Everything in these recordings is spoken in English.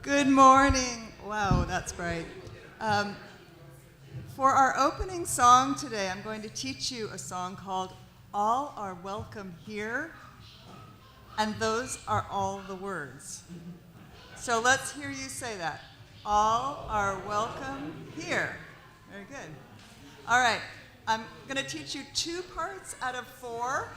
Good morning. Wow, that's bright. For our opening song today, I'm going to teach you a song called All Are Welcome Here, and those are all the words. So let's hear you say that. All are welcome here. Very good. All right, I'm going to teach you 2 parts out of 4,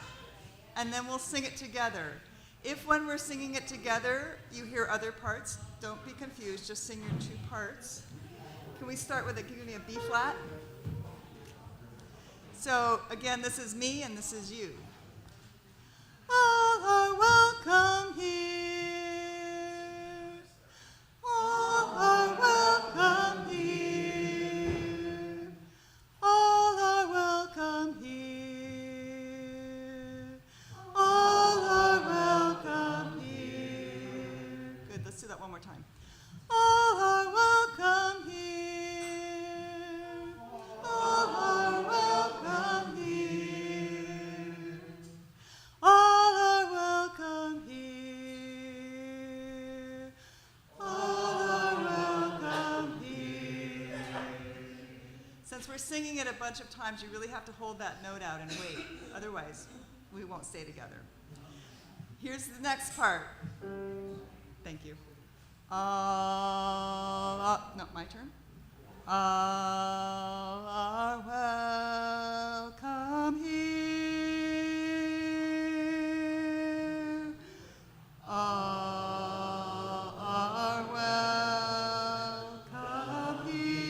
and then we'll sing it together. If when we're singing it together, you hear other parts, don't be confused, just sing your 2 parts. Can we start with give me a B flat? So again, this is me and this is you. All are welcome here. All are welcome here. All are welcome here. All are welcome here. Good, let's do that one more time. All are welcome here. All are welcome here. All are welcome here. All are welcome here. Since we're singing it a bunch of times, you really have to hold that note out and wait. Otherwise, we won't stay together. Here's the next part. Thank you. No, my turn. All are welcome here. All are welcome here.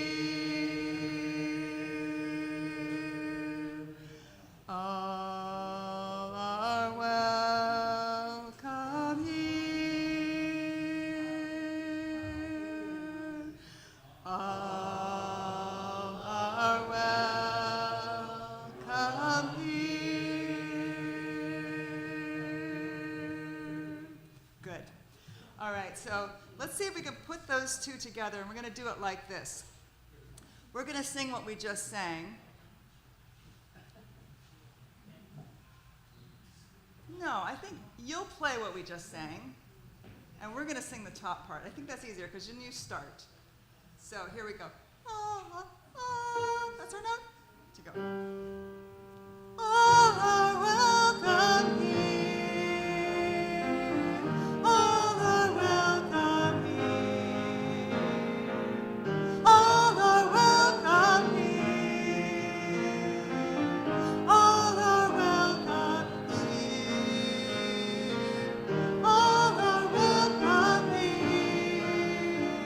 All are welcome here. All are welcome here. Good. All right, so let's see if we can put those 2 together, and we're going to do it like this. We're going to sing what we just sang. No, I think you'll play what we just sang, and we're going to sing the top part. I think that's easier because then you start. So here we go. That's our note. To go. All are welcome here. All are welcome here. All are welcome here. All are welcome here. All are welcome here.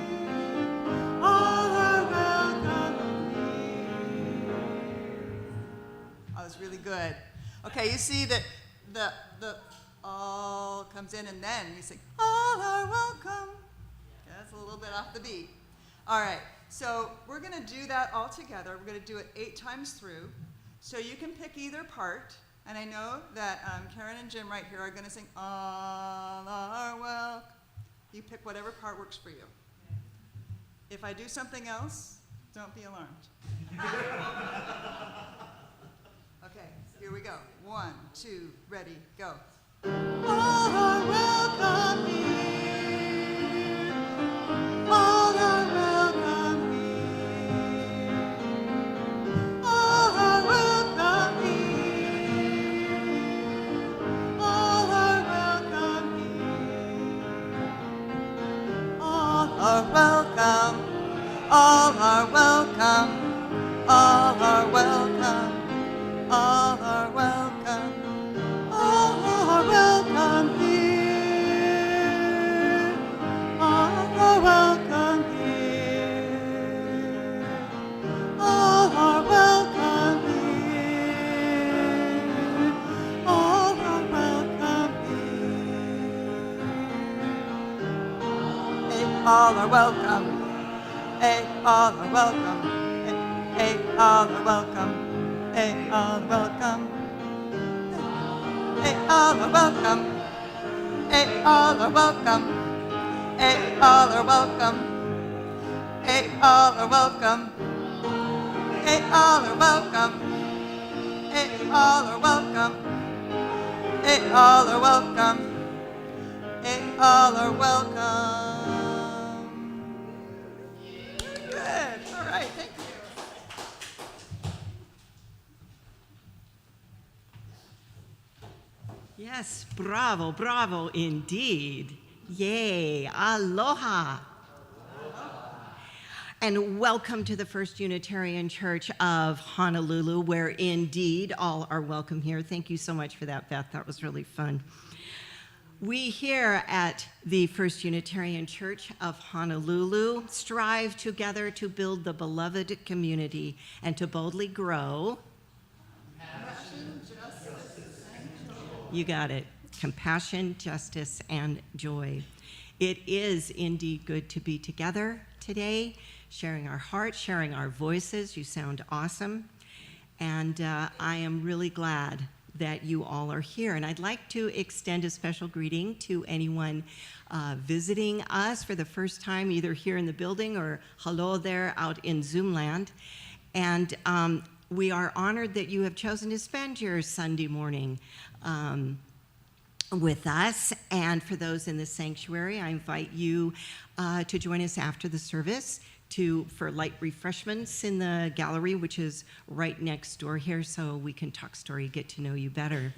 All are welcome here. Oh, that's really good. Okay, you see that the all comes in and then you sing, all are welcome. Yeah, that's a little bit off the beat. All right, so we're going to do that all together. We're going to do it 8 times through. So you can pick either part. And I know that Karen and Jim right here are going to sing, all are welcome. You pick whatever part works for you. If I do something else, don't be alarmed. Okay, here we go. 1, 2, ready, go. All are welcome here. All are welcome here. All are welcome here. All are welcome here. All are welcome. All are welcome. All are welcome. All are welcome. All are welcome here. All are welcome here. All are welcome here. All are welcome here. Hey, all are welcome. Hey, all are welcome. Hey, all are welcome. Hey, all are welcome. Hey, all are welcome. Hey, all are welcome. Hey, all are welcome. Hey, all are welcome. Hey, all are welcome. Hey, all are welcome. Hey, all are welcome. Hey, all are welcome. Yes, bravo, bravo indeed. Yay, aloha. And welcome to the First Unitarian Church of Honolulu, where indeed all are welcome here. Thank you so much for that, Beth. That was really fun. We here at the First Unitarian Church of Honolulu strive together to build the beloved community and to boldly grow. Compassion, justice, and joy. You got it. Compassion, justice, and joy. It is indeed good to be together today, sharing our hearts, sharing our voices. You sound awesome. And I am really glad that you all are here. And I'd like to extend a special greeting to anyone visiting us for the first time, either here in the building or hello there out in Zoom land. And we are honored that you have chosen to spend your Sunday morning with us. And for those in the sanctuary, I invite you to join us after the service for light refreshments in the gallery, which is right next door here, so we can talk story, get to know you better.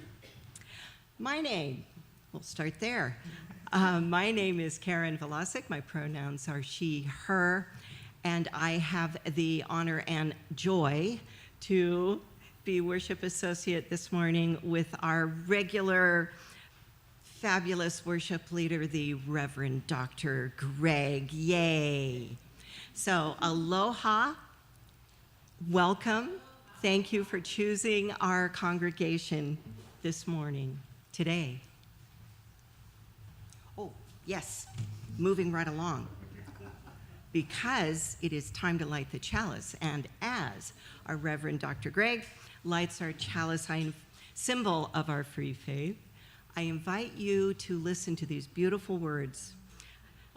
My name, we'll start there. My name is Karen Velasic. My pronouns are she, her, and I have the honor and joy to be worship associate this morning with our regular fabulous worship leader, the Reverend Dr. Greg. Yay! So, aloha, welcome. Thank you for choosing our congregation this morning, today. Oh, yes, moving right along. Because it is time to light the chalice, and as our Reverend Dr. Greg lights our chalice, symbol of our free faith, I invite you to listen to these beautiful words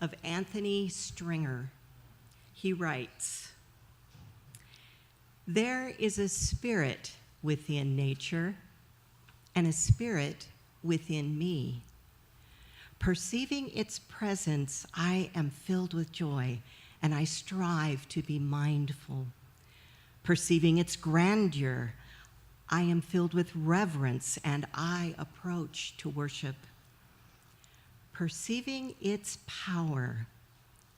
of Anthony Stringer. He writes, "There is a spirit within nature and a spirit within me. Perceiving its presence, I am filled with joy, and I strive to be mindful. Perceiving its grandeur, I am filled with reverence, and I approach to worship. Perceiving its power,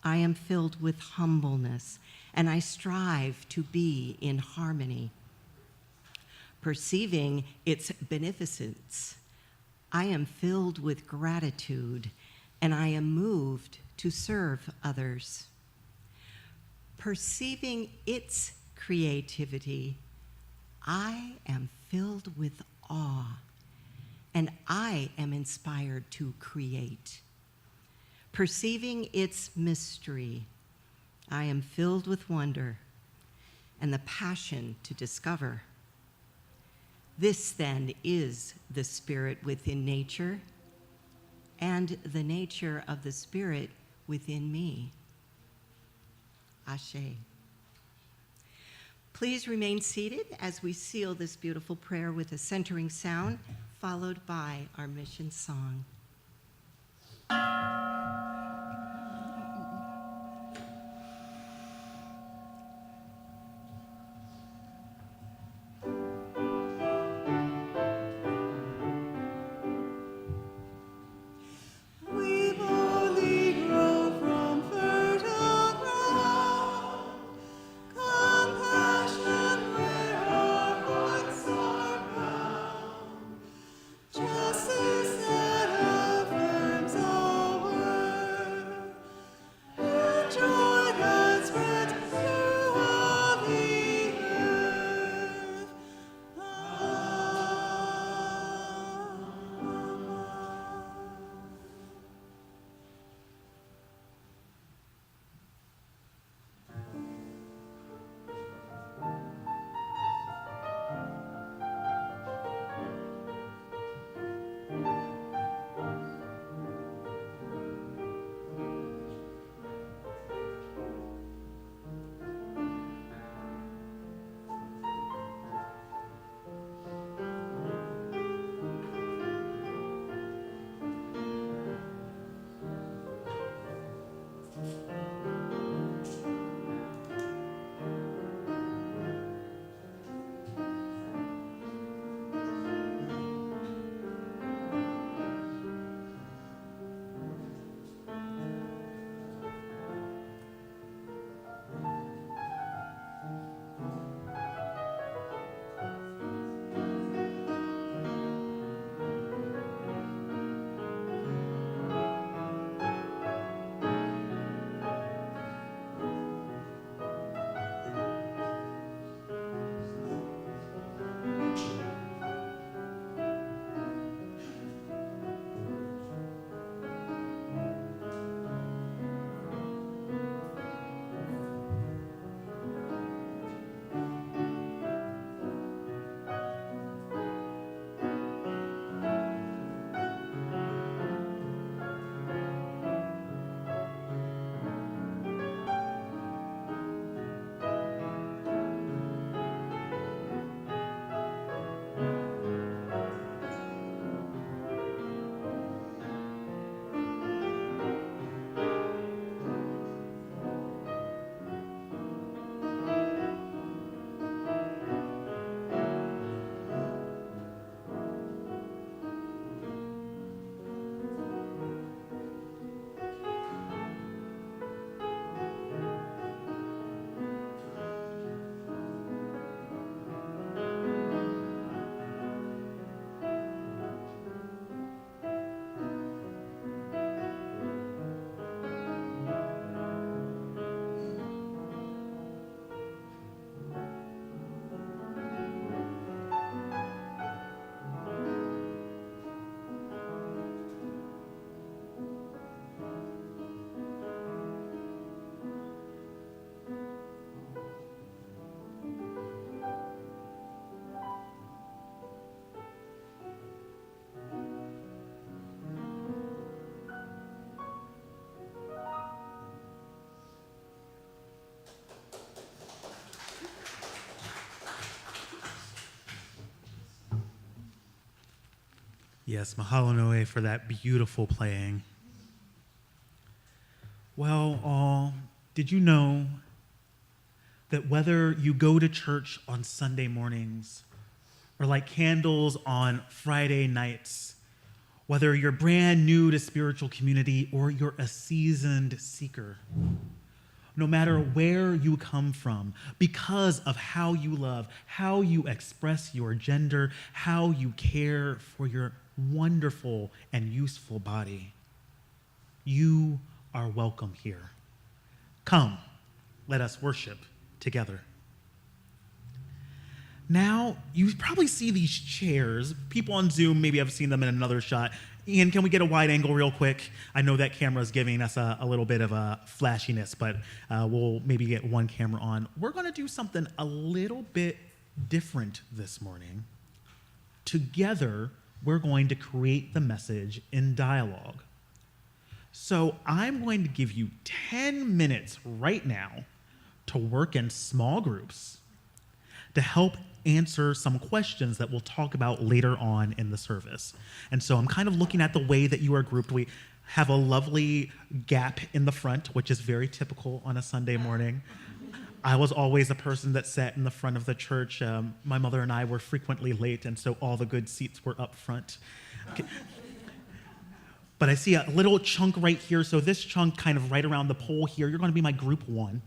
I am filled with humbleness, and I strive to be in harmony. Perceiving its beneficence, I am filled with gratitude, and I am moved to serve others. Perceiving its creativity, I am filled with awe, and I am inspired to create. Perceiving its mystery, I am filled with wonder and the passion to discover. This, then, is the spirit within nature and the nature of the spirit within me." Ashe. Please remain seated as we seal this beautiful prayer with a centering sound, followed by our mission song. Justice that affirms all worth. Yes, mahalo noe for that beautiful playing. Well, did you know that whether you go to church on Sunday mornings or light candles on Friday nights, whether you're brand new to spiritual community or you're a seasoned seeker, no matter where you come from, because of how you love, how you express your gender, how you care for your wonderful and useful body, you are welcome here. Come, let us worship together. Now, you probably see these chairs. People on Zoom maybe have seen them in another shot. Ian, can we get a wide angle real quick? I know that camera is giving us a little bit of a flashiness, but we'll maybe get one camera on. We're going to do something a little bit different this morning. Together, we're going to create the message in dialogue. So I'm going to give you 10 minutes right now to work in small groups to help answer some questions that we'll talk about later on in the service. And so I'm kind of looking at the way that you are grouped. We have a lovely gap in the front, which is very typical on a Sunday morning. I was always a person that sat in the front of the church. My mother and I were frequently late, and so all the good seats were up front. Okay. But I see a little chunk right here. So this chunk kind of right around the pole here, you're going to be my group one.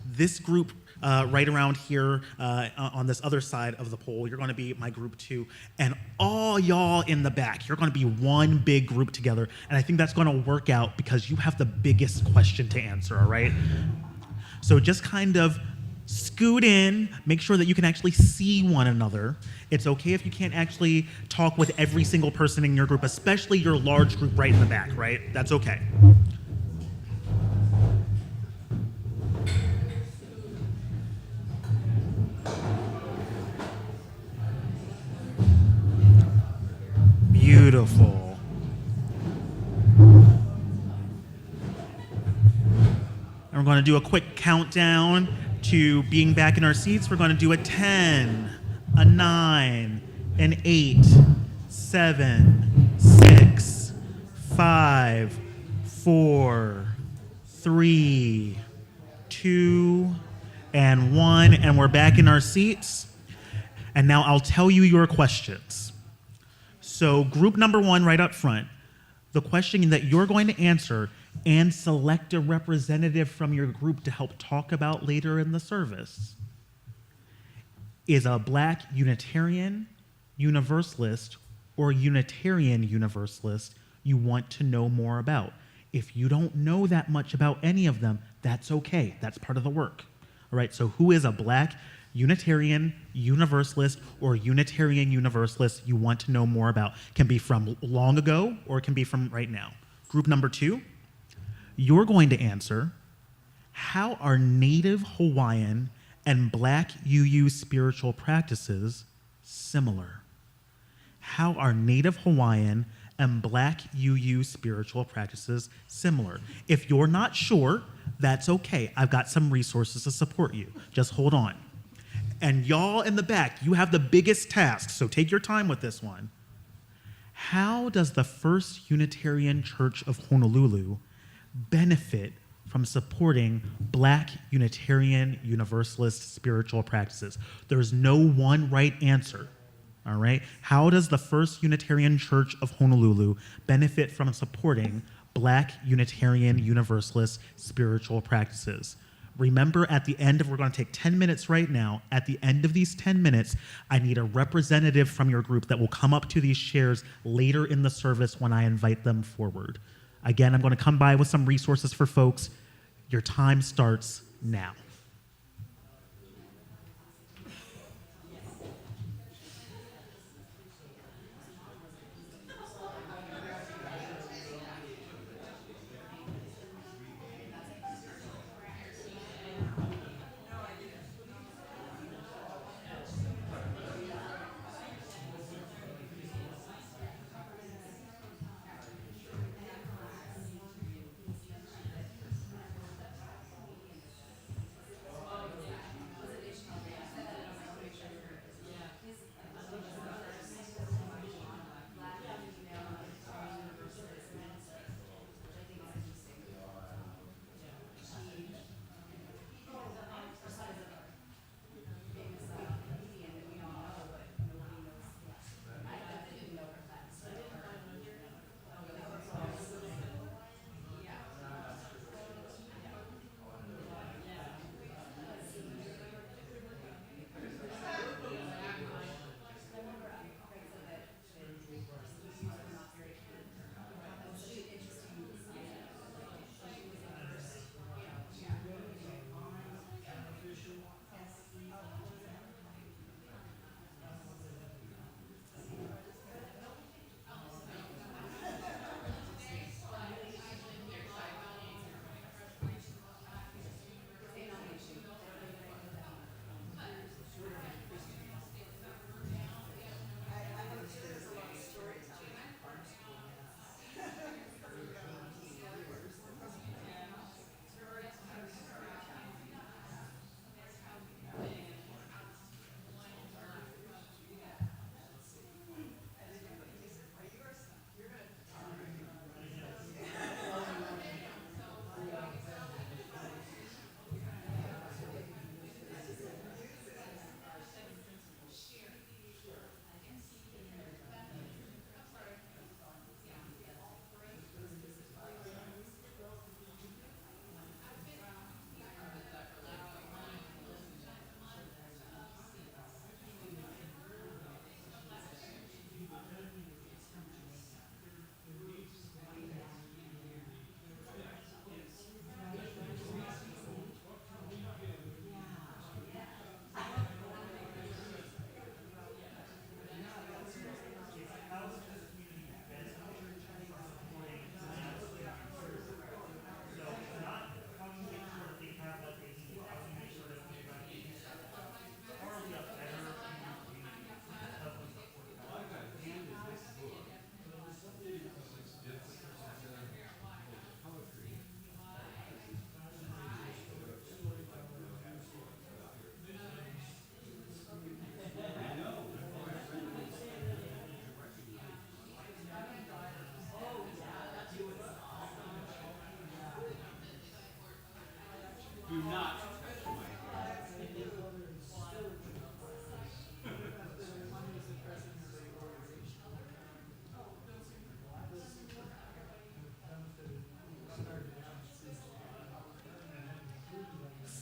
This group right around here on this other side of the pole, you're going to be my group two. And all y'all in the back, you're going to be one big group together. And I think that's going to work out because you have the biggest question to answer, all right? So just kind of scoot in, make sure that you can actually see one another. It's okay if you can't actually talk with every single person in your group, especially your large group right in the back, right? That's okay. Beautiful. And we're going to do a quick countdown to being back in our seats. We're going to do a 10, a 9, an 8, 7, 6, 5, 4, 3, 2, and 1. And we're back in our seats. And now I'll tell you your questions. So group number one right up front, the question that you're going to answer and select a representative from your group to help talk about later in the service is a Black Unitarian Universalist or Unitarian Universalist you want to know more about. If you don't know that much about any of them, that's okay. That's part of the work. All right, so who is a Black Unitarian Universalist or Unitarian Universalist you want to know more about? Can be from long ago or it can be from right now. Group number two, you're going to answer, how are Native Hawaiian and Black UU spiritual practices similar? How are Native Hawaiian and Black UU spiritual practices similar? If you're not sure, that's okay. I've got some resources to support you. Just hold on. And y'all in the back, you have the biggest task, so take your time with this one. How does the First Unitarian Church of Honolulu benefit from supporting Black Unitarian Universalist spiritual practices? There's no one right answer, all right? How does the First Unitarian Church of Honolulu benefit from supporting Black Unitarian Universalist spiritual practices? Remember, at the end we're going to take 10 minutes right now. At the end of these 10 minutes, I need a representative from your group that will come up to these chairs later in the service when I invite them forward. Again, I'm going to come by with some resources for folks. Your time starts now.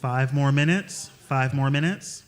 5 more minutes. 5 more minutes.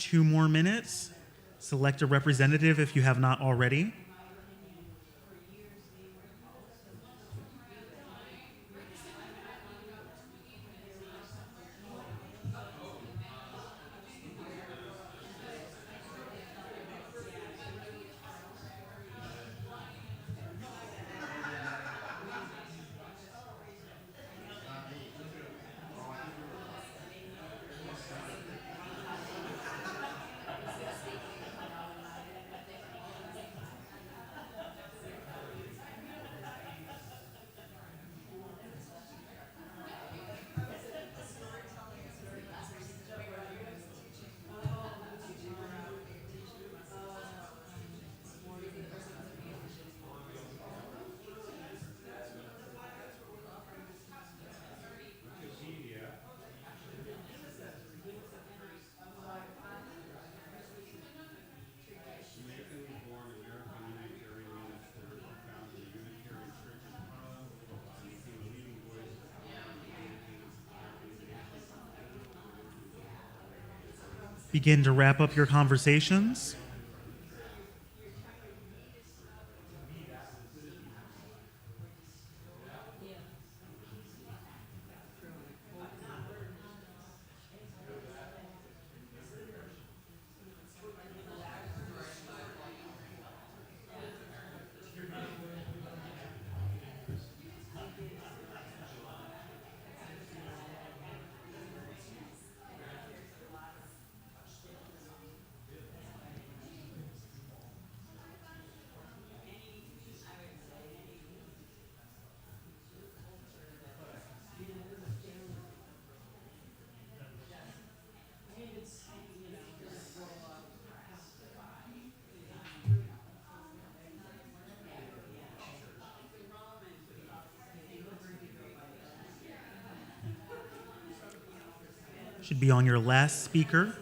Two more minutes. Select a representative if you have not already. Born American Unitarian minister, founded the Unitarian Church in Harlem, became a leading voice of Begin to wrap up your conversations. should be on your last speaker.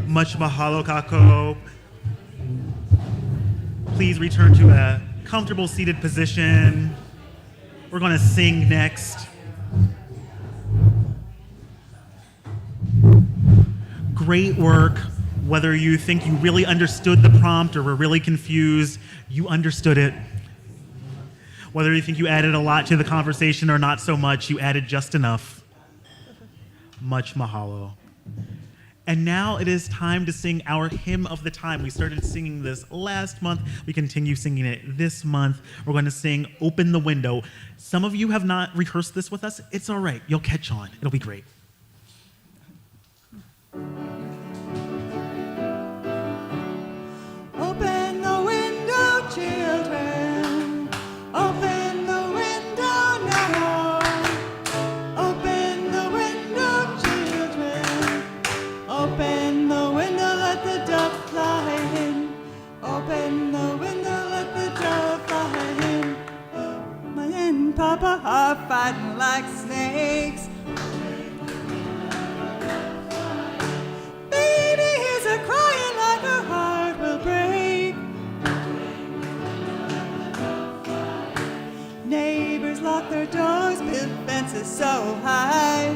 Much mahalo, Kako. Please return to a comfortable seated position. We're going to sing next. Great work. Whether you think you really understood the prompt or were really confused, you understood it. Whether you think you added a lot to the conversation or not so much, you added just enough. Much mahalo. And now it is time to sing our hymn of the time. We started singing this last month. We continue singing it this month. We're going to sing Open the Window. Some of you have not rehearsed this with us. It's all right. You'll catch on. It'll be great. Open the window, children. Open the window now. Open the window, children. Open the window, let the dove fly in. Open the window, let the dove fly in. Mama and Papa are fighting like snakes. Babies are crying like her heart will break. Neighbors lock their doors, build fences so high.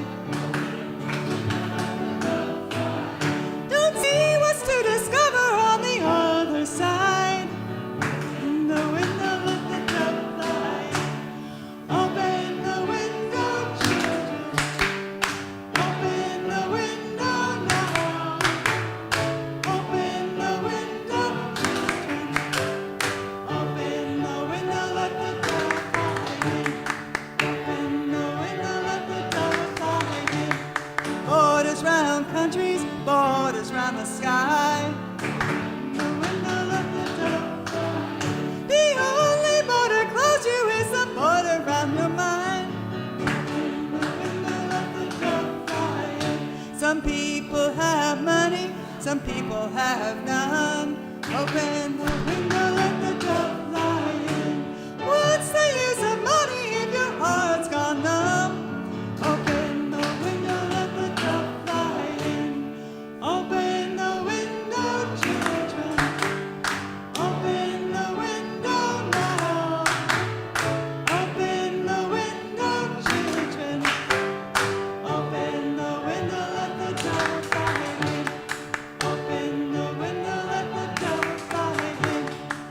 Don't see what's to discover on the other side. In the window, let the dove fly. Open the window, children. Open the window now. Open the window, children. Open the window, let the dove fly in. Open the window, let the dove fly in. Borders round countries, borders round the sky. The window, let the dove fly. The only border close you is the border round your mind. The window, let the dove fly in. Some people have money, some people have none. Open the window, let the dove fly in. What's the use of money if your heart's gone numb? Open the window, let the dove fly in. Open the window, children. Open the window now. Open the window, children. Open the window, let the dove fly in. Open the window, let the dove fly in.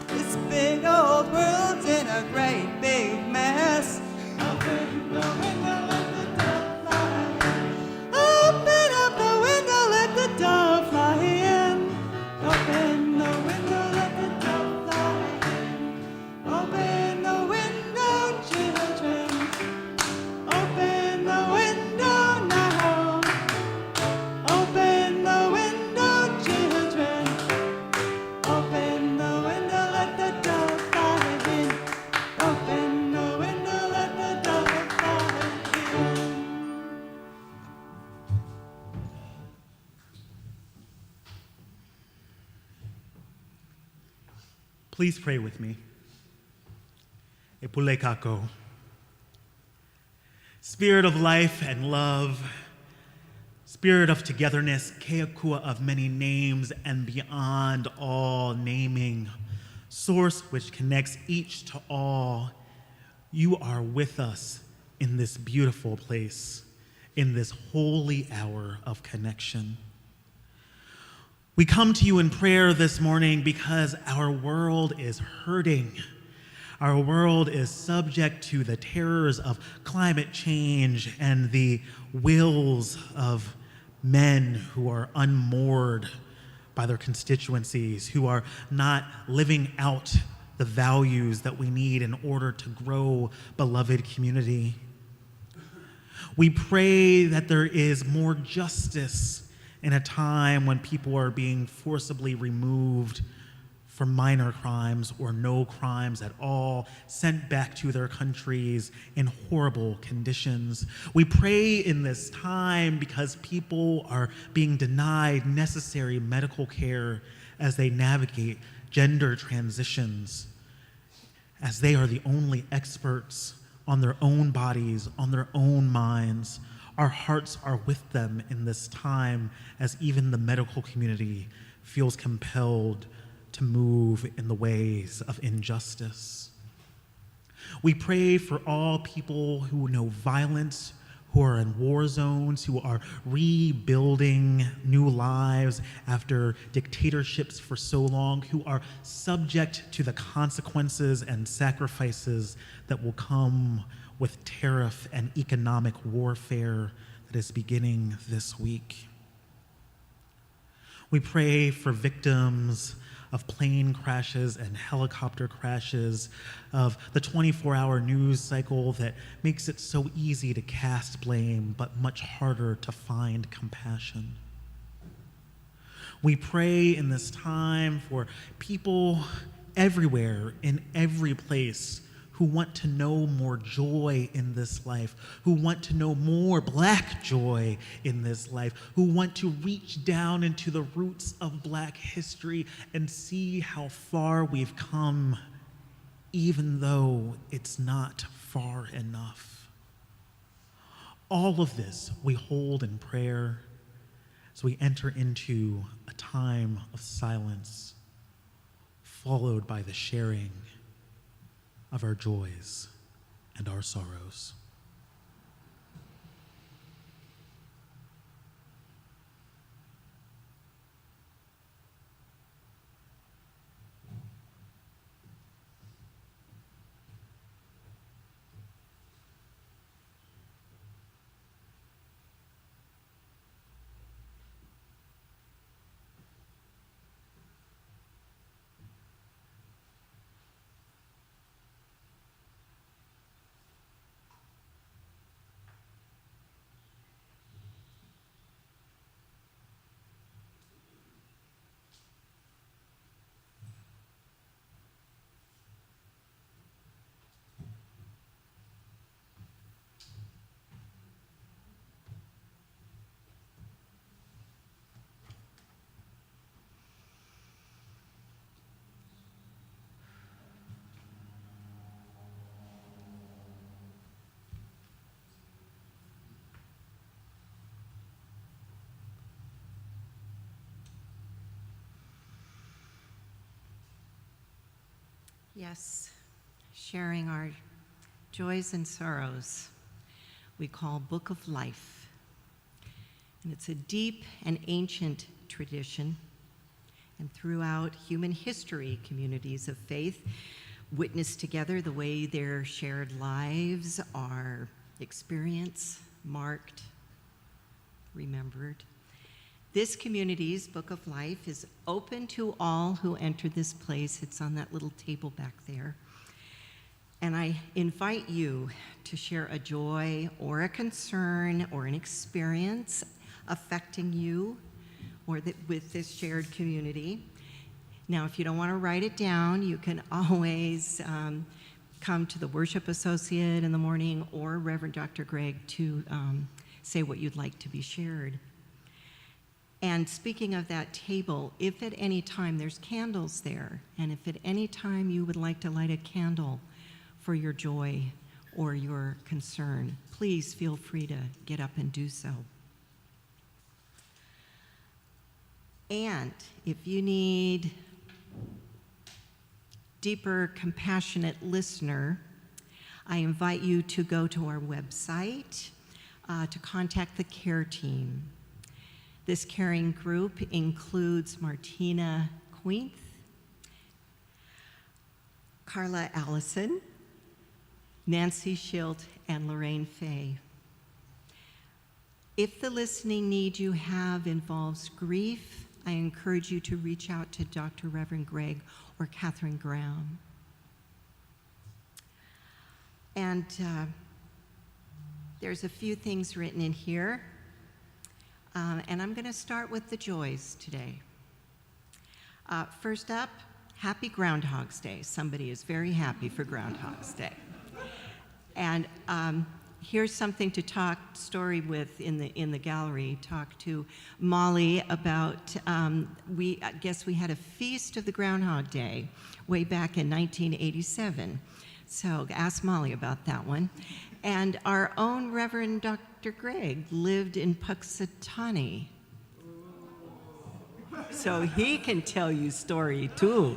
This big old world's in a great big mess. Open the window, let the dove fly in. Open up the window, let the dove fly in. Open the window, let the dove fly in. Open the window, children. Open the window now. Open the window, children. Open the window, let the dove fly in. Open the window, let the dove fly in. Please pray with me. Epule Kako. Spirit of life and love, spirit of togetherness, Keakua of many names and beyond all naming, source which connects each to all, you are with us in this beautiful place, in this holy hour of connection. We come to you in prayer this morning because our world is hurting. Our world is subject to the terrors of climate change and the wills of men who are unmoored by their constituencies, who are not living out the values that we need in order to grow beloved community. We pray that there is more justice in a time when people are being forcibly removed for minor crimes or no crimes at all, sent back to their countries in horrible conditions. We pray in this time because people are being denied necessary medical care as they navigate gender transitions, as they are the only experts on their own bodies, on their own minds. Our hearts are with them in this time as even the medical community feels compelled to move in the ways of injustice. We pray for all people who know violence, who are in war zones, who are rebuilding new lives after dictatorships for so long, who are subject to the consequences and sacrifices that will come with tariff and economic warfare that is beginning this week. We pray for victims of plane crashes and helicopter crashes, of the 24-hour news cycle that makes it so easy to cast blame, but much harder to find compassion. We pray in this time for people everywhere, in every place, who want to know more joy in this life, who want to know more Black joy in this life, who want to reach down into the roots of Black history and see how far we've come, even though it's not far enough. All of this we hold in prayer as we enter into a time of silence, followed by the sharing of our joys and our sorrows. Yes, sharing our joys and sorrows we call Book of Life. And it's a deep and ancient tradition. And throughout human history, communities of faith witness together the way their shared lives are experienced, marked, remembered. This community's Book of Life is open to all who enter this place. It's on that little table back there. And I invite you to share a joy or a concern or an experience affecting you or with this shared community. Now, if you don't want to write it down, you can always come to the worship associate in the morning or Reverend Dr. Greg to say what you'd like to be shared. And speaking of that table, if at any time there's candles there, and if at any time you would like to light a candle for your joy or your concern, please feel free to get up and do so. And if you need deeper, compassionate listener, I invite you to go to our website to contact the care team. This caring group includes Martina Queenth, Carla Allison, Nancy Schilt, and Lorraine Fay. If the listening need you have involves grief, I encourage you to reach out to Dr. Reverend Greg or Catherine Graham. And there's a few things written in here. And I'm going to start with the joys today. First up, happy Groundhog's Day. Somebody is very happy for Groundhog's Day. And here's something to story with in the gallery. Talk to Molly about, I guess we had a feast of the Groundhog Day way back in 1987. So ask Molly about that one. And our own Reverend Dr. Greg lived in Puxatawny. So he can tell you story too.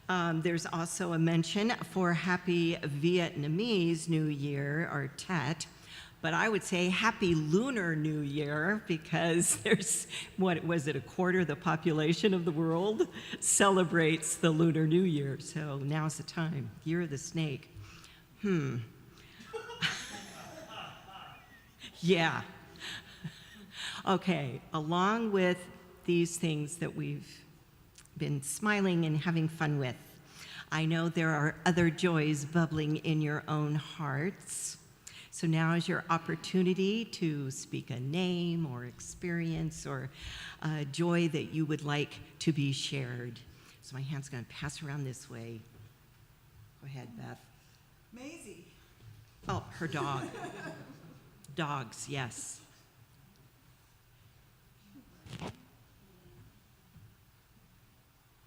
There's also a mention for Happy Vietnamese New Year, or Tet, but I would say Happy Lunar New Year, because there's, what was it, a quarter of the population of the world celebrates the Lunar New Year. So now's the time. Year of the Snake. Yeah. Okay, along with these things that we've been smiling and having fun with, I know there are other joys bubbling in your own hearts. So now is your opportunity to speak a name or experience or a joy that you would like to be shared. So my hand's going to pass around this way. Go ahead, Beth. Maisie. Oh, her dog. Dogs, yes.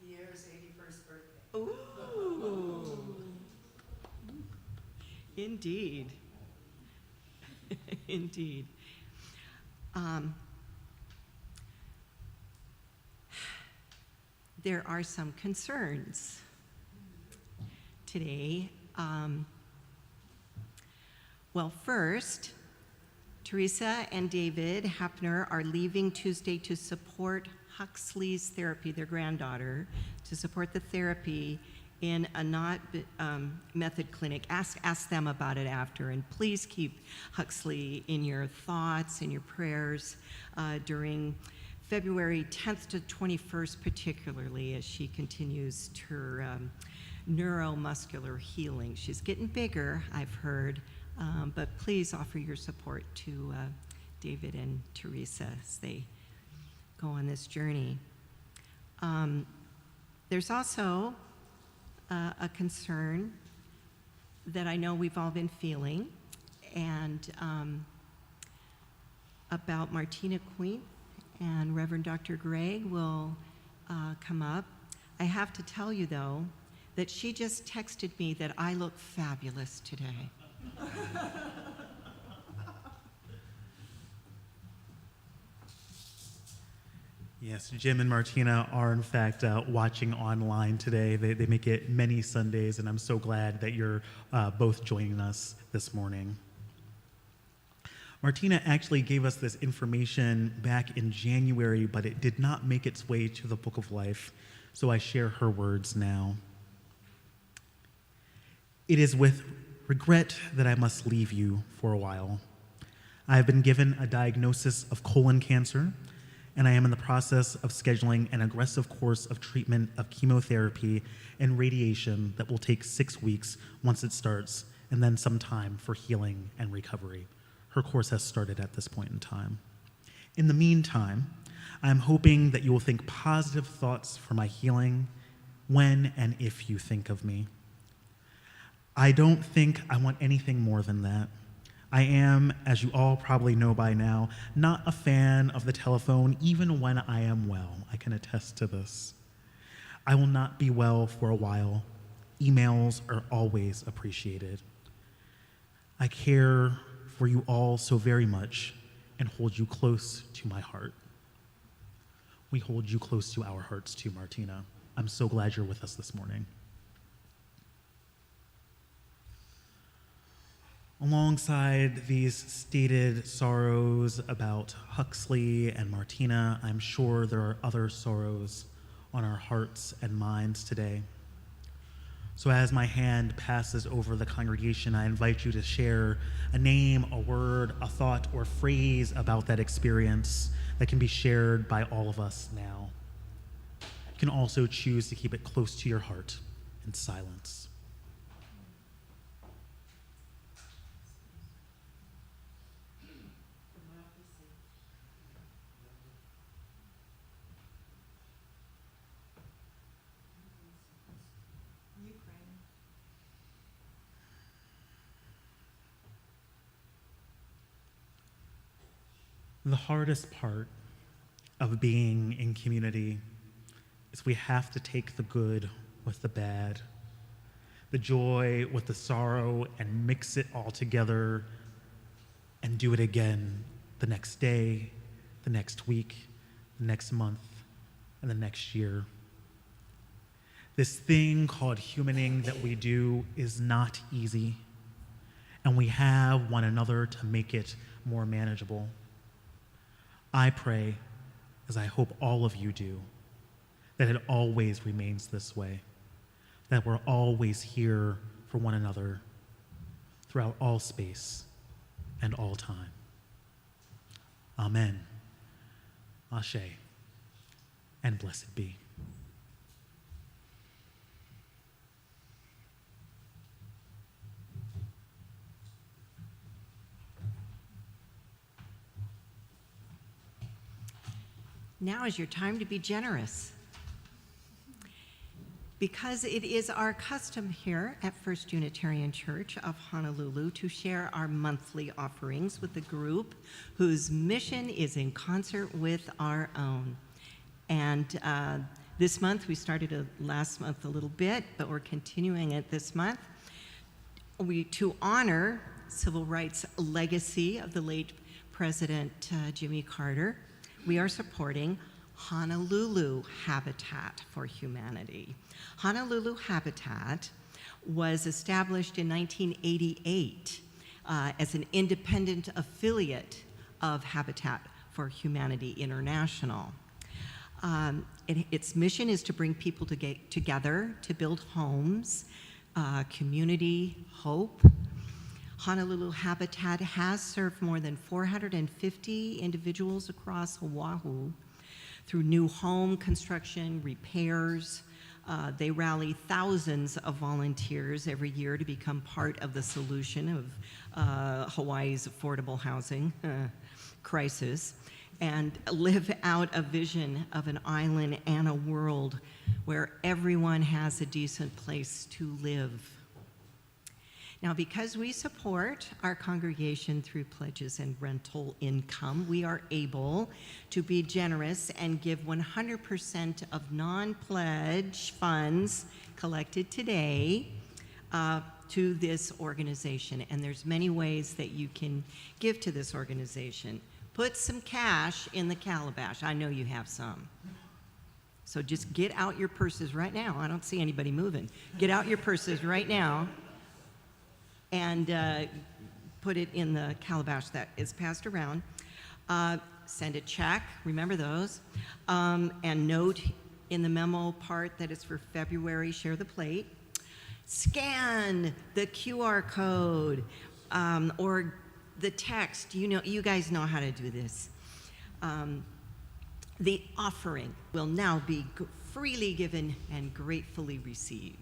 Pierre's 81st birthday. Ooh. Indeed. Indeed. There are some concerns today. Well, first, Teresa and David Hapner are leaving Tuesday to support Huxley's therapy, their granddaughter, to support the therapy in a not method clinic. Ask them about it after, and please keep Huxley in your thoughts, in your prayers during February 10th to 21st, particularly as she continues her neuromuscular healing. She's getting bigger, I've heard, but please offer your support to David and Teresa as they go on this journey. There's also a concern that I know we've all been feeling, and about Martina Queen, and Reverend Dr. Greg will come up. I have to tell you, though, that she just texted me that I look fabulous today. Yes, Jim and Martina are in fact watching online today. They make it many Sundays, and I'm so glad that you're both joining us this morning. Martina actually gave us this information back in January, but it did not make its way to the Book of Life, so I share her words now. It is with regret that I must leave you for a while. I have been given a diagnosis of colon cancer, and I am in the process of scheduling an aggressive course of treatment of chemotherapy and radiation that will take 6 weeks once it starts, and then some time for healing and recovery. Her course has started at this point in time. In the meantime, I am hoping that you will think positive thoughts for my healing when and if you think of me. I don't think I want anything more than that. I am, as you all probably know by now, not a fan of the telephone even when I am well. I can attest to this. I will not be well for a while. Emails are always appreciated. I care for you all so very much and hold you close to my heart. We hold you close to our hearts too, Martina. I'm so glad you're with us this morning. Alongside these stated sorrows about Huxley and Martina, I'm sure there are other sorrows on our hearts and minds today. So as my hand passes over the congregation, I invite you to share a name, a word, a thought, or phrase about that experience that can be shared by all of us now. You can also choose to keep it close to your heart in silence. The hardest part of being in community is we have to take the good with the bad, the joy with the sorrow, and mix it all together and do it again the next day, the next week, the next month, and the next year. This thing called humaning that we do is not easy, and we have one another to make it more manageable. I pray, as I hope all of you do, that it always remains this way, that we're always here for one another throughout all space and all time. Amen. Ashe, and blessed be. Now is your time to be generous. Because it is our custom here at First Unitarian Church of Honolulu to share our monthly offerings with a group whose mission is in concert with our own. And this month, we started last month a little bit, but we're continuing it this month. To honor civil rights legacy of the late President Jimmy Carter, we are supporting Honolulu Habitat for Humanity. Honolulu Habitat was established in 1988 as an independent affiliate of Habitat for Humanity International. Its mission is to bring people together to build homes, community, hope. Honolulu Habitat has served more than 450 individuals across Oahu through new home construction, repairs. They rally thousands of volunteers every year to become part of the solution of Hawaii's affordable housing crisis and live out a vision of an island and a world where everyone has a decent place to live. Now, because we support our congregation through pledges and rental income, we are able to be generous and give 100% of non-pledge funds collected today to this organization. And there's many ways that you can give to this organization. Put some cash in the calabash. I know you have some. So just get out your purses right now. I don't see anybody moving. Get out your purses right now and put it in the calabash that is passed around. Send a check, remember those, and note in the memo part that it's for February, share the plate. Scan the QR code or the text. You guys know how to do this. The offering will now be freely given and gratefully received.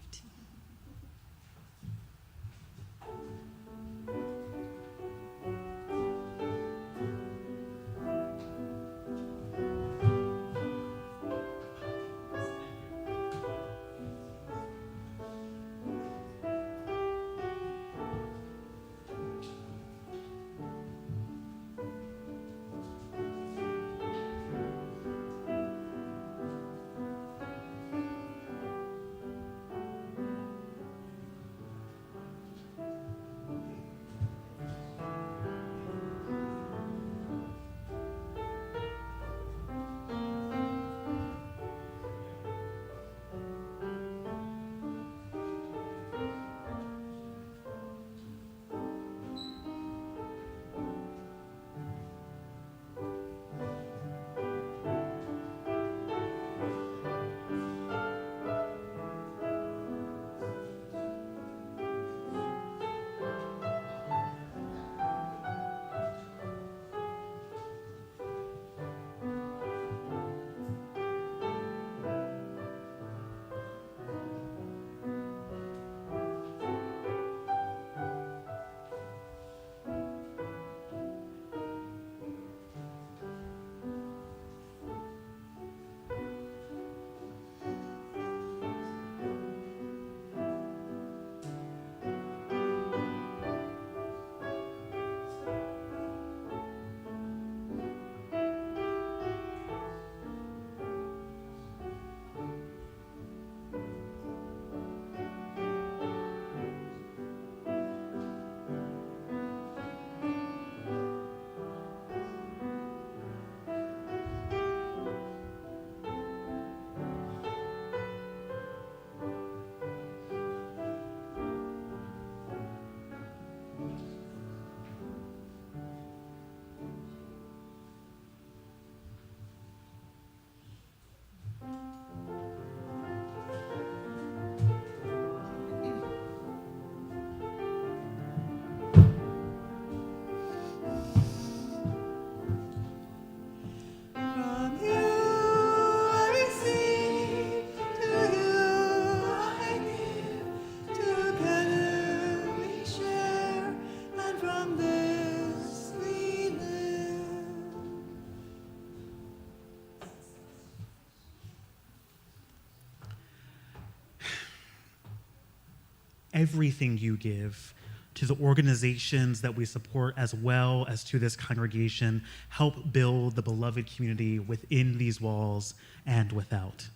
everything you give to the organizations that we support, as well as to this congregation. Help build the beloved community within these walls and without.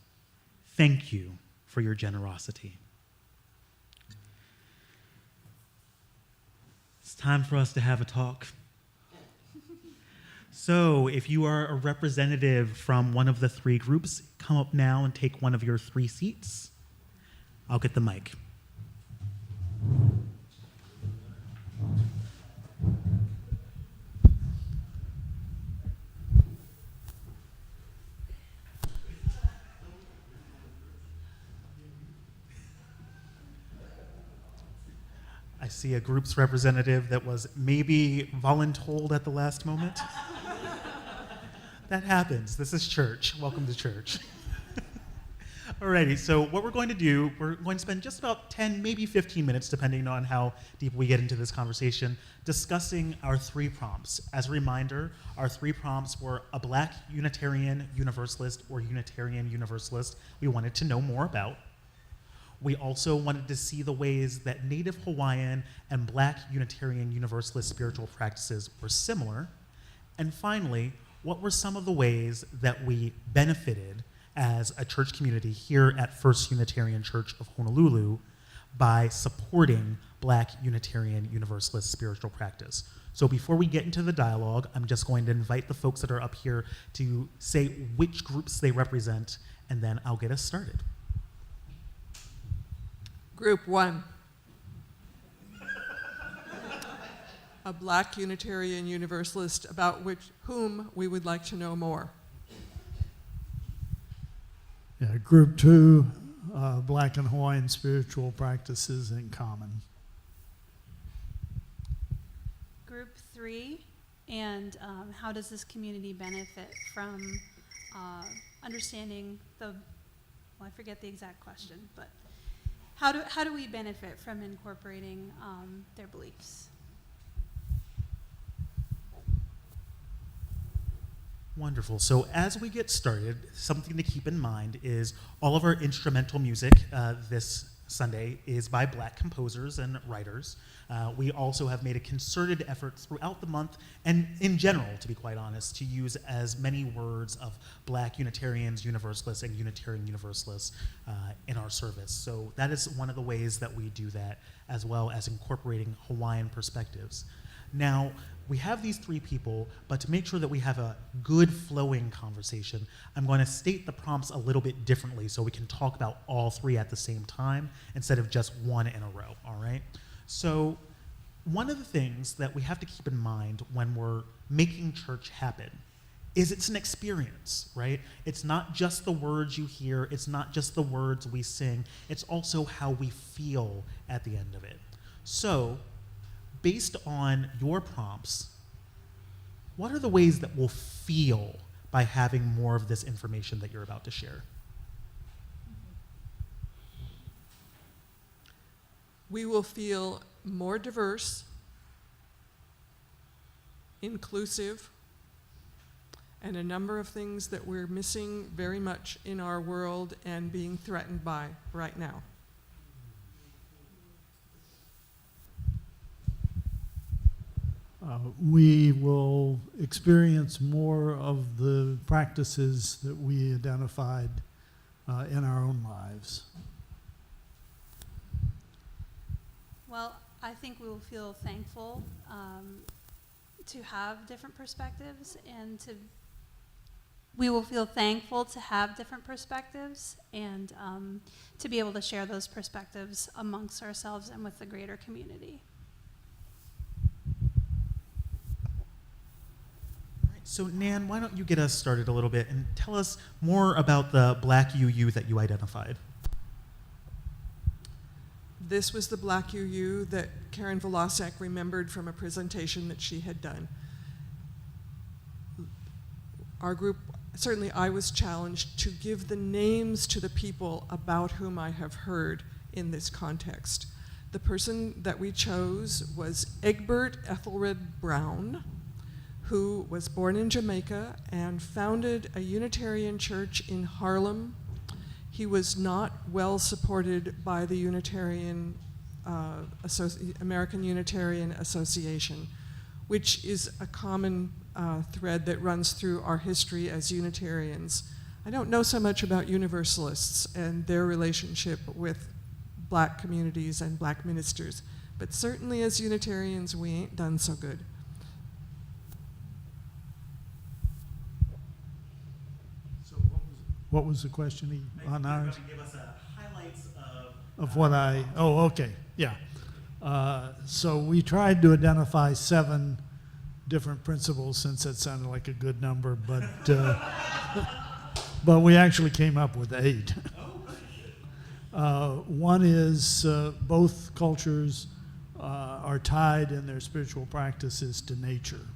Thank you for your generosity. It's time for us to have a talk. So if you are a representative from one of the three groups, come up now and take one of your 3 seats. I'll get the mic. I see a group's representative that was maybe voluntold at the last moment. That happens. This is church. Welcome to church. Alrighty, so what we're going to do, we're going to spend just about 10, maybe 15 minutes, depending on how deep we get into this conversation, discussing our 3 prompts. As a reminder, our 3 prompts were a Black Unitarian Universalist or Unitarian Universalist we wanted to know more about. We also wanted to see the ways that Native Hawaiian and Black Unitarian Universalist spiritual practices were similar. And finally, what were some of the ways that we benefited as a church community here at First Unitarian Church of Honolulu by supporting Black Unitarian Universalist spiritual practice. So before we get into the dialogue, I'm just going to invite the folks that are up here to say which groups they represent, and then I'll get us started. Group 1. A Black Unitarian Universalist about whom we would like to know more. Yeah, Group 2, Black and Hawaiian spiritual practices in common. Group 3, and how does this community benefit from understanding I forget the exact question, but how do we benefit from incorporating their beliefs? Wonderful. So as we get started, something to keep in mind is all of our instrumental music this Sunday is by Black composers and writers. We also have made a concerted effort throughout the month, and in general, to be quite honest, to use as many words of Black Unitarians, Universalists, and Unitarian Universalists in our service. So that is one of the ways that we do that, as well as incorporating Hawaiian perspectives. Now, we have these 3 people, but to make sure that we have a good flowing conversation, I'm going to state the prompts a little bit differently so we can talk about all 3 at the same time instead of just one in a row, all right? So one of the things that we have to keep in mind when we're making church happen is it's an experience, right? It's not just the words you hear, it's not just the words we sing, it's also how we feel at the end of it. So, based on your prompts, what are the ways that we'll feel by having more of this information that you're about to share? We will feel more diverse, inclusive, and a number of things that we're missing very much in our world and being threatened by right now. We will experience more of the practices that we identified in our own lives. Well, I think we will feel thankful to have different perspectives, and we will feel thankful to have different perspectives, and to be able to share those perspectives amongst ourselves and with the greater community. So Nan, why don't you get us started a little bit and tell us more about the Black UU that you identified? This was the Black UU that Karen Vlasek remembered from a presentation that she had done. Our group, certainly I was challenged to give the names to the people about whom I have heard in this context. The person that we chose was Egbert Ethelred Brown, who was born in Jamaica and founded a Unitarian church in Harlem. He was not well supported by the Unitarian American Unitarian Association, which is a common thread that runs through our history as Unitarians. I don't know so much about Universalists and their relationship with black communities and black ministers, but certainly as Unitarians, we ain't done so good. So what was the question on ours? Give us highlights Of what okay, yeah. So we tried to identify 7 different principles, since that sounded like a good number, but but we actually came up with 8. One is both cultures are tied in their spiritual practices to nature.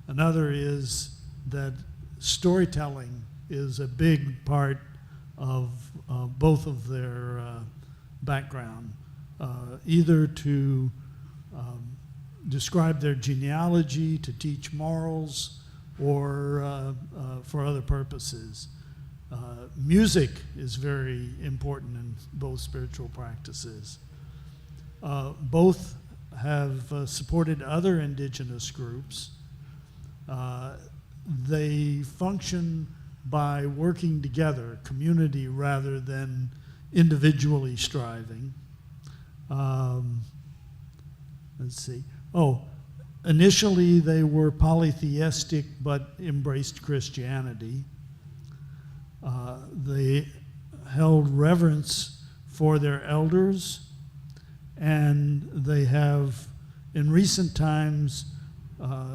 Another is that storytelling is a big part of both of their background, either to describe their genealogy, to teach morals, or for other purposes. Music is very important in both spiritual practices. Both have supported other indigenous groups. They function by working together, community rather than individually striving. Let's see. Initially they were polytheistic but embraced Christianity. They held reverence for their elders, and they have, in recent times,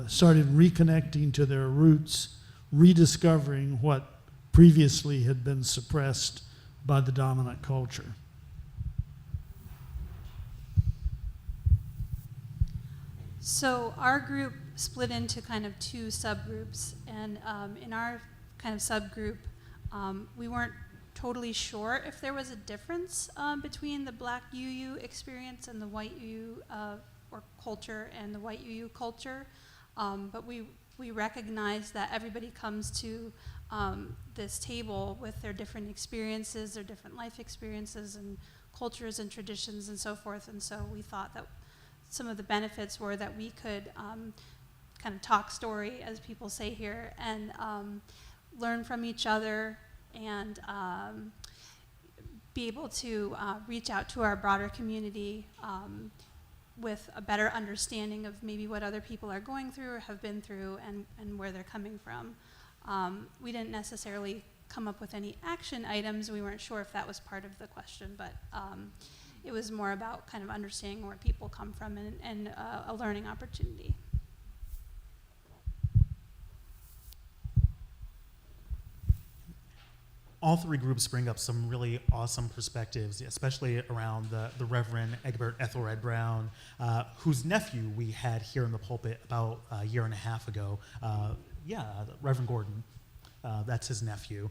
started reconnecting to their roots, rediscovering what previously had been suppressed by the dominant culture. So our group split into kind of 2 subgroups, and in our kind of subgroup, we weren't totally sure if there was a difference between the black UU experience and the white UU or culture and the white UU culture, but we recognize that everybody comes to this table with their different experiences, their different life experiences and cultures and traditions and so forth, and so we thought that some of the benefits were that we could kind of talk story, as people say here, and learn from each other and be able to reach out to our broader community with a better understanding of maybe what other people are going through or have been through and where they're coming from. We didn't necessarily come up with any action items. We weren't sure if that was part of the question, but it was more about kind of understanding where people come from and a learning opportunity. All 3 groups bring up some really awesome perspectives, especially around the Reverend Egbert Ethelred Brown, whose nephew we had here in the pulpit about a year and a half ago. Reverend Gordon. That's his nephew.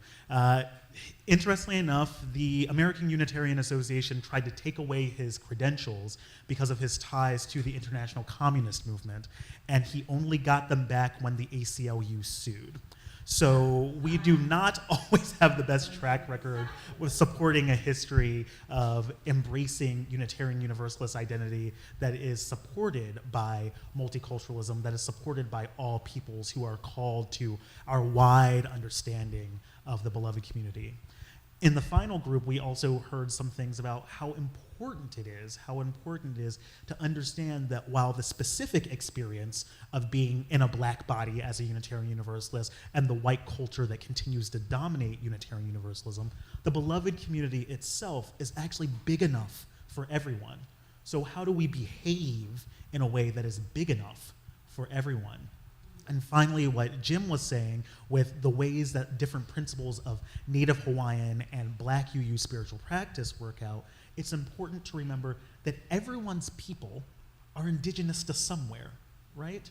Interestingly enough, the American Unitarian Association tried to take away his credentials because of his ties to the international communist movement, and he only got them back when the ACLU sued. So we do not always have the best track record with supporting a history of embracing Unitarian Universalist identity that is supported by multiculturalism, that is supported by all peoples who are called to our wide understanding of the beloved community. In the final group, we also heard some things about how important it is to understand that while the specific experience of being in a black body as a Unitarian Universalist and the white culture that continues to dominate Unitarian Universalism, the beloved community itself is actually big enough for everyone. So how do we behave in a way that is big enough for everyone? And finally, what Jim was saying with the ways that different principles of Native Hawaiian and Black UU spiritual practice work out, it's important to remember that everyone's people are indigenous to somewhere, right?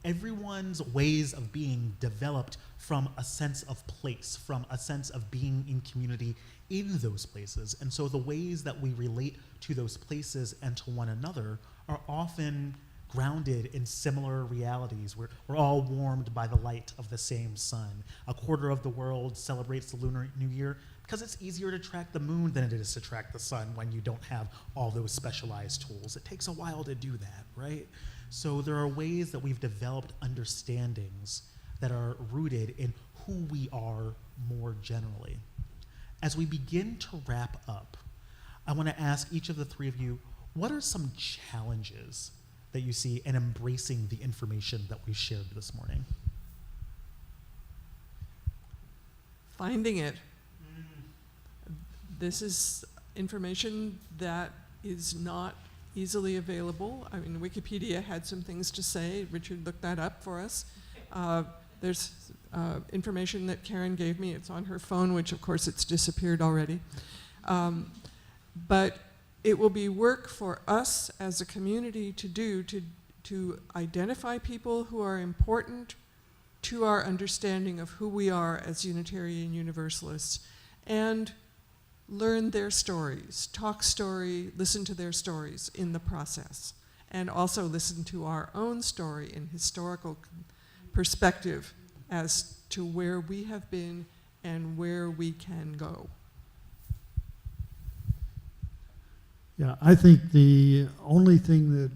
Everyone's ways of being developed from a sense of place, from a sense of being in community in those places. And so the ways that we relate to those places and to one another are often grounded in similar realities. We're all warmed by the light of the same sun. A quarter of the world celebrates the Lunar New Year because it's easier to track the moon than it is to track the sun when you don't have all those specialized tools. It takes a while to do that, right? So there are ways that we've developed understandings that are rooted in who we are more generally. As we begin to wrap up, I want to ask each of the three of you, what are some challenges that you see in embracing the information that we shared this morning? Finding it. This is information that is not easily available. I mean, Wikipedia had some things to say. Richard looked that up for us. There's information that Karen gave me. It's on her phone, which of course it's disappeared already. But it will be work for us as a community to do to identify people who are important to our understanding of who we are as Unitarian Universalists, and learn their stories, listen to their stories in the process, and also listen to our own story in historical perspective as to where we have been and where we can go. Yeah, I think the only thing that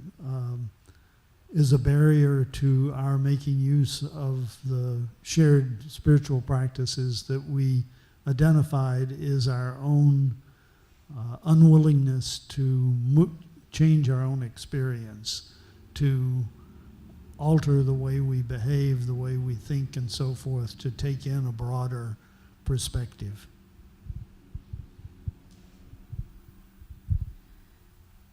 is a barrier to our making use of the shared spiritual practices that we identified is our own unwillingness to change our own experience, to alter the way we behave, the way we think, and so forth, to take in a broader perspective.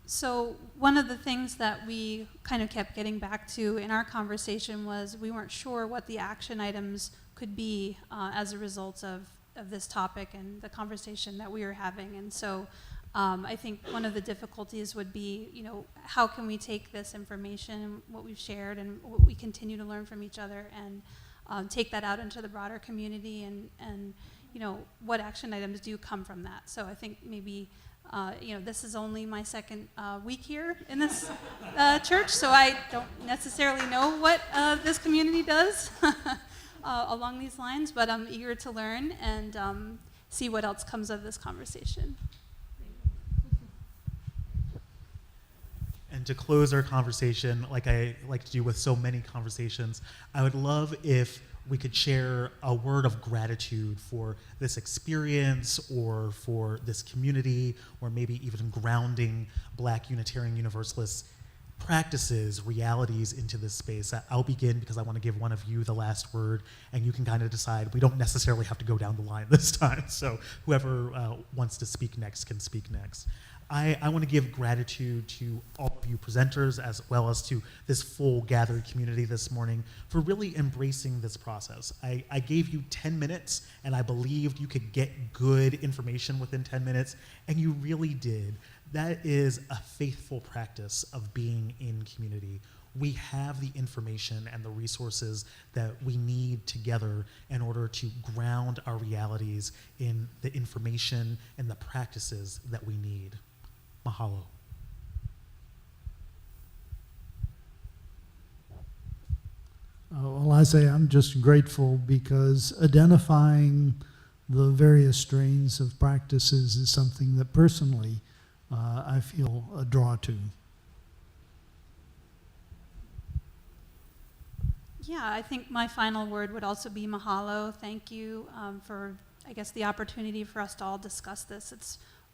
So one of the things that we kind of kept getting back to in our conversation was we weren't sure what the action items could be as a result of this topic and the conversation that we were having. And so I think one of the difficulties would be, how can we take this information, what we've shared and what we continue to learn from each other, and take that out into the broader community, and what action items do come from that. So I think maybe this is only my second week here in this church, so I don't necessarily know what this community does along these lines, but I'm eager to learn and see what else comes of this conversation. And to close our conversation, like I like to do with so many conversations, I would love if we could share a word of gratitude for this experience, or for this community, or maybe even grounding Black Unitarian Universalist practices, realities into this space. I'll begin because I want to give one of you the last word, and you can kind of decide. We don't necessarily have to go down the line this time, so whoever wants to speak next can speak next. I want to give gratitude to all of you presenters, as well as to this full gathered community this morning, for really embracing this process. I gave you 10 minutes, and I believed you could get good information within 10 minutes, and you really did. That is a faithful practice of being in community. We have the information and the resources that we need together in order to ground our realities in the information and the practices that we need. Mahalo. Well, I say I'm just grateful because identifying the various strains of practices is something that personally I feel a draw to. Yeah, I think my final word would also be mahalo. Thank you for, I guess, the opportunity for us to all discuss this.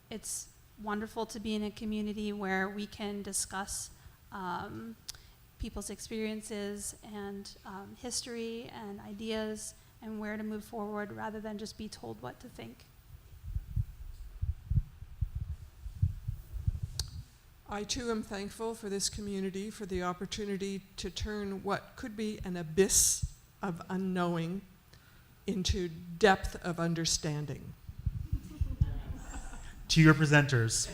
It's wonderful to be in a community where we can discuss people's experiences and history and ideas and where to move forward, rather than just be told what to think. I too am thankful for this community, for the opportunity to turn what could be an abyss of unknowing into depth of understanding. To your presenters.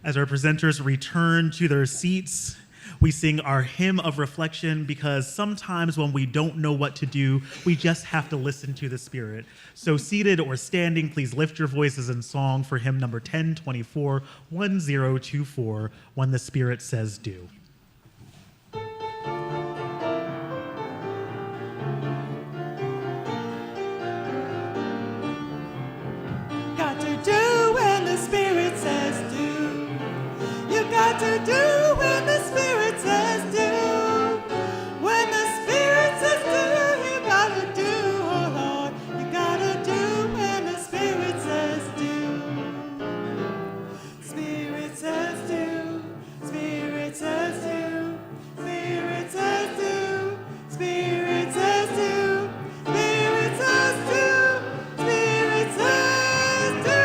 As our presenters return to their seats, we sing our hymn of reflection, because sometimes when we don't know what to do, we just have to listen to the Spirit. So seated or standing, please lift your voices in song for hymn number 1024, 1024, When the Spirit Says Do. got to do when the Spirit says do. When the Spirit says do, you gotta do, oh Lord. You gotta do when the Spirit says do. Spirit says do. Spirit says do. Spirit says do. Spirit says do. Spirit says do. Spirit says do.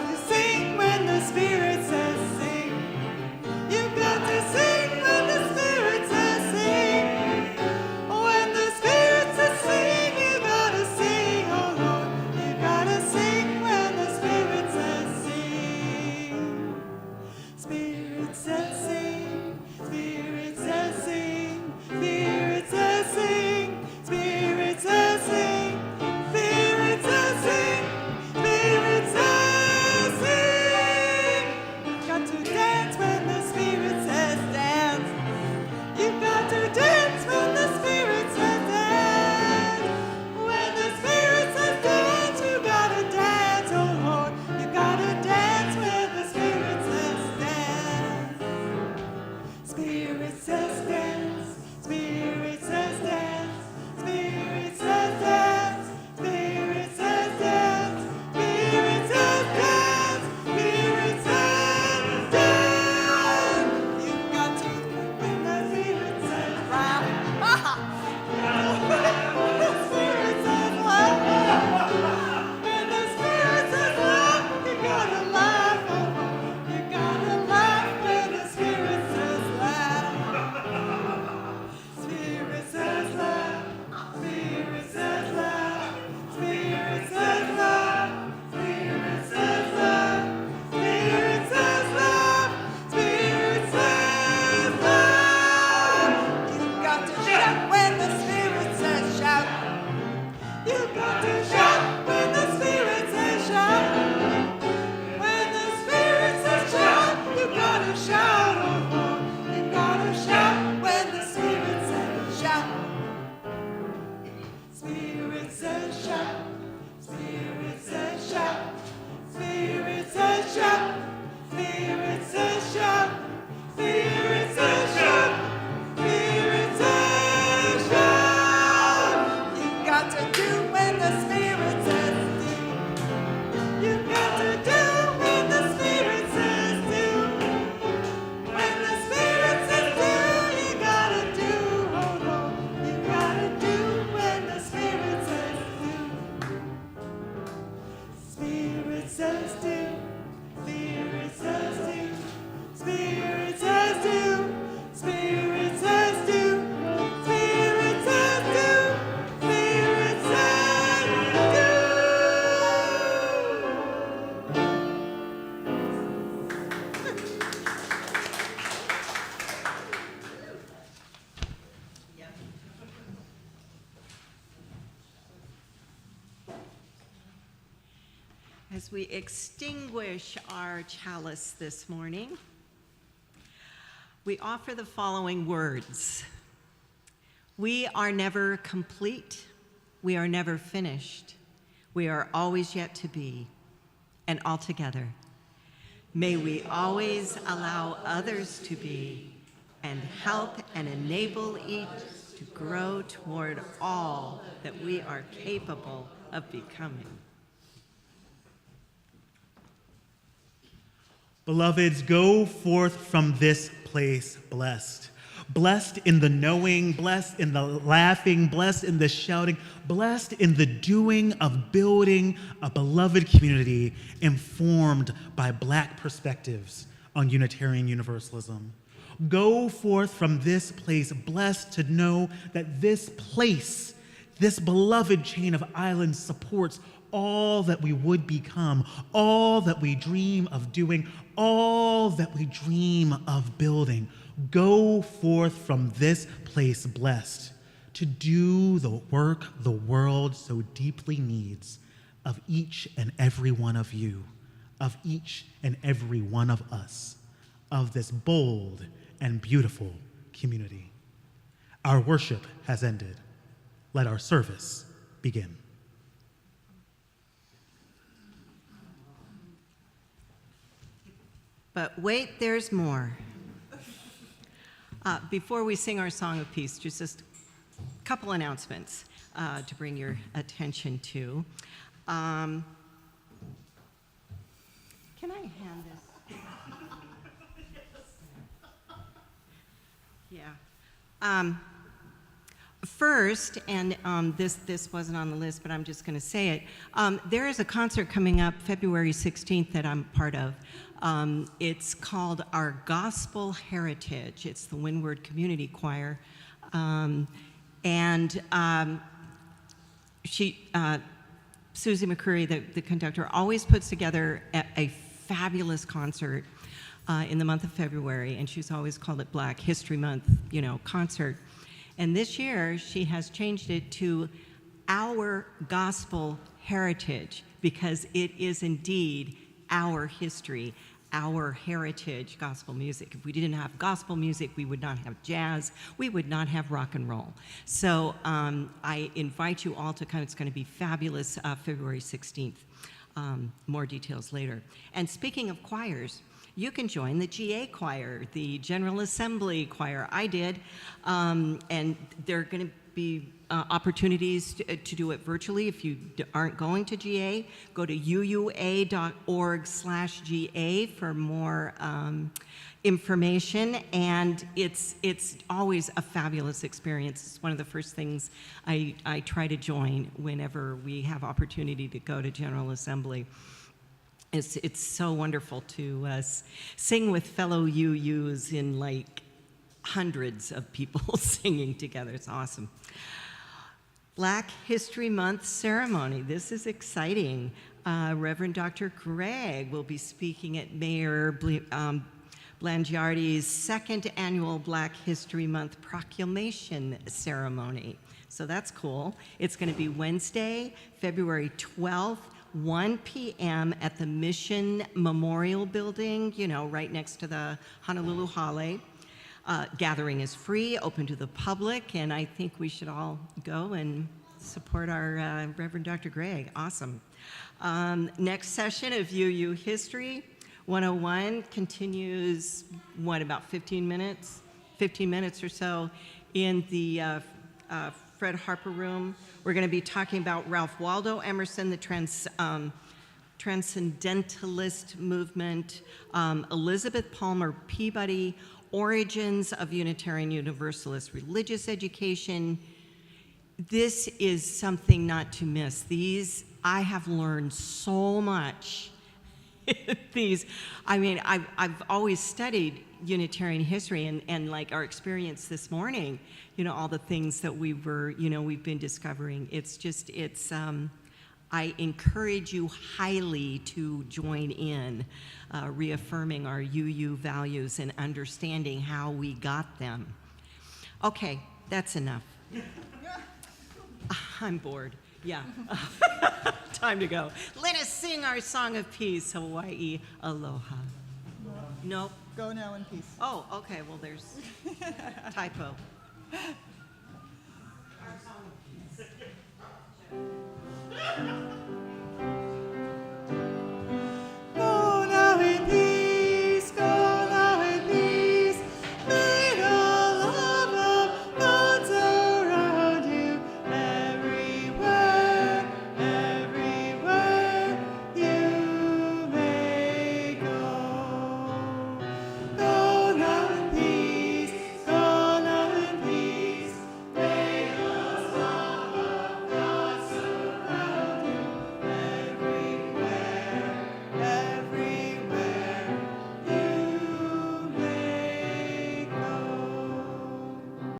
You sing when the Spirit says sing. You got to sing when the Spirit says sing. When the Spirit says sing, you gotta sing, oh Lord. You gotta sing when the Spirit says sing. Spirit says sing. Spirit says sing. Spirit says sing. Spirit says sing. Spirit says sing. Spirit says sing. You've got to dance when the Spirit says dance. You've got to dance when the Spirit says dance. When the Spirit says dance, you gotta dance, oh Lord. You gotta dance when the Spirit says dance. Spirit says dance. Spirit says dance. Spirit says dance. Spirit says dance. Spirit says dance. Spirit says dance. You've got to when the Spirit says laugh. When the Spirit says laugh. When the Spirit says laugh, you gotta laugh. Oh, you gotta laugh when the Spirit says laugh. Spirit says laugh. Spirit says laugh. Spirit says laugh. Spirit says laugh. Spirit says laugh. Spirit says laugh. You've got to shout when the Spirit says shout. You've got to shout when the Spirit says shout. When the Spirit says shout, you gotta shout, oh Lord. You gotta shout when the Spirit says shout. Spirit says shout. Spirit says shout. Spirit says shout. Spirit says shout. Spirit says shout. Spirit says shout. You've got to do when the Spirit says do. You've got to do when the Spirit says do. When the Spirit says do, you gotta do, oh Lord. You gotta do when the Spirit says do. Spirit says do. Spirit says do. Spirit says do. Spirit says do. Spirit says do. Spirit says do. As we extinguish our chalice this morning, we offer the following words. We are never complete. We are never finished. We are always yet to be. And altogether, may we always allow others to be and help and enable each to grow toward all that we are capable of becoming. Beloveds, go forth from this place blessed. Blessed in the knowing, blessed in the laughing, blessed in the shouting, blessed in the doing of building a beloved community informed by Black perspectives on Unitarian Universalism. Go forth from this place blessed to know that this place, this beloved chain of islands supports all that we would become, all that we dream of doing, all that we dream of building. Go forth from this place blessed to do the work the world so deeply needs of each and every one of you, of each and every one of us, of this bold and beautiful community. Our worship has ended. Let our service begin. But wait, there's more. Before we sing our song of peace, just a couple announcements to bring your attention to. Can I hand this? Yeah. First, and this wasn't on the list, but I'm just going to say it. There is a concert coming up February 16th that I'm part of. It's called Our Gospel Heritage. It's the Windward Community Choir. Susie McCreary, the conductor, always puts together a fabulous concert in the month of February, and she's always called it Black History Month, concert. And this year, she has changed it to Our Gospel Heritage, because it is indeed our history, our heritage, gospel music. If we didn't have gospel music, we would not have jazz, we would not have rock and roll. So I invite you all to come. It's going to be fabulous, February 16th. More details later. And speaking of choirs, you can join the GA choir, the General Assembly choir. I did, and there are going to be opportunities to do it virtually. If you aren't going to GA, go to uua.org/GA for more information, and it's always a fabulous experience. It's one of the first things I try to join whenever we have opportunity to go to General Assembly. It's so wonderful to sing with fellow UUs in like hundreds of people singing together. It's awesome. Black History Month ceremony. This is exciting. Reverend Dr. Gregg will be speaking at Mayor Blangiardi's second annual Black History Month proclamation ceremony. So that's cool. It's going to be Wednesday, February 12th, 1 p.m. at the Mission Memorial Building, right next to the Honolulu Hale. Gathering is free, open to the public, and I think we should all go and support our Reverend Dr. Gregg. Awesome. Next session of UU History 101 continues, about 15 minutes? 15 minutes or so in the Fred Harper Room. We're going to be talking about Ralph Waldo Emerson, the Transcendentalist movement, Elizabeth Palmer Peabody, origins of Unitarian Universalist religious education. This is something not to miss. I have learned so much. I've always studied Unitarian history, and like our experience this morning, all the things that we've been discovering. I encourage you highly to join in, reaffirming our UU values and understanding how we got them. Okay, that's enough. I'm bored. Yeah. Time to go. Let us sing our song of peace, Hawaii Aloha. Nope. Go now in peace. Oh, okay. Well, there's typo. Our song of peace.